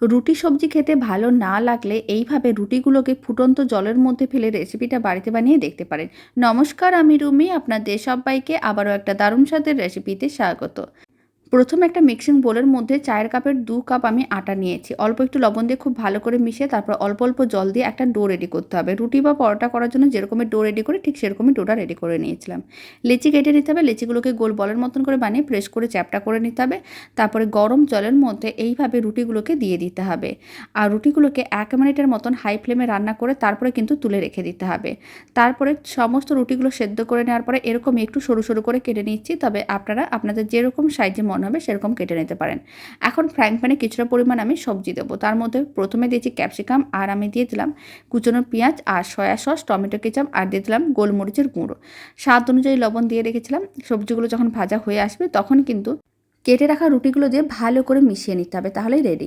রুটি সবজি খেতে ভালো না লাগলে এইভাবে রুটিগুলোকে ফুটন্ত জলের মধ্যে ফেলে রেসিপিটা বাড়িতে বানিয়ে দেখতে পারেন। নমস্কার, আমি রুমি। আপনাদের সবাইকে আবারও একটা দারুণ স্বাদের রেসিপিতে স্বাগত। প্রথমে একটা মিক্সিং বোলের মধ্যে চায়ের কাপের 2 কাপ আমি আটা নিয়েছি। অল্প একটু লবণ দিয়ে খুব ভালো করে মিশিয়ে তারপর অল্প অল্প জল দিয়ে একটা ডো রেডি করতে হবে। রুটি বা পরোটা করার জন্য যেরকমের ডো রেডি করি ঠিক সেরকমই ডোটা রেডি করে নিয়েছিলাম। লেচি কেটে নিতে হবে। লেচিগুলোকে গোল বলের মতন করে বানিয়ে প্রেস করে চ্যাপ্টা করে নিতে হবে। তারপরে গরম জলের মধ্যে এইভাবে রুটিগুলোকে দিয়ে দিতে হবে। আর রুটিগুলোকে 1 মিনিটের মতন হাই ফ্লেমে রান্না করে তারপরে কিন্তু তুলে রেখে দিতে হবে। তারপরে সমস্ত রুটিগুলো সেদ্ধ করে নেওয়ার পরে এরকম একটু সরু সরু করে কেটে নিচ্ছি। তবে আপনারা আপনাদের যেরকম সাইজে মনে হবে সেরকম কেটে নিতে পারেন। এখন ফ্রাইং প্যানে কিছুটা পরিমাণ আমি সবজি দেবো। তার মধ্যে প্রথমে দিয়েছি ক্যাপসিকাম, আর আমি দিয়ে দিলাম কুচনো পেঁয়াজ আর সয়া সস, টমেটো কেচাপ, আর দিয়ে দিলাম গোলমরিচের গুঁড়ো। স্বাদ অনুযায়ী লবণ দিয়ে রেখেছিলাম। সবজিগুলো যখন ভাজা হয়ে আসবে তখন কিন্তু কেটে রাখা রুটিগুলো দিয়ে ভালো করে মিশিয়ে নিতে হবে, তাহলেই রেডি।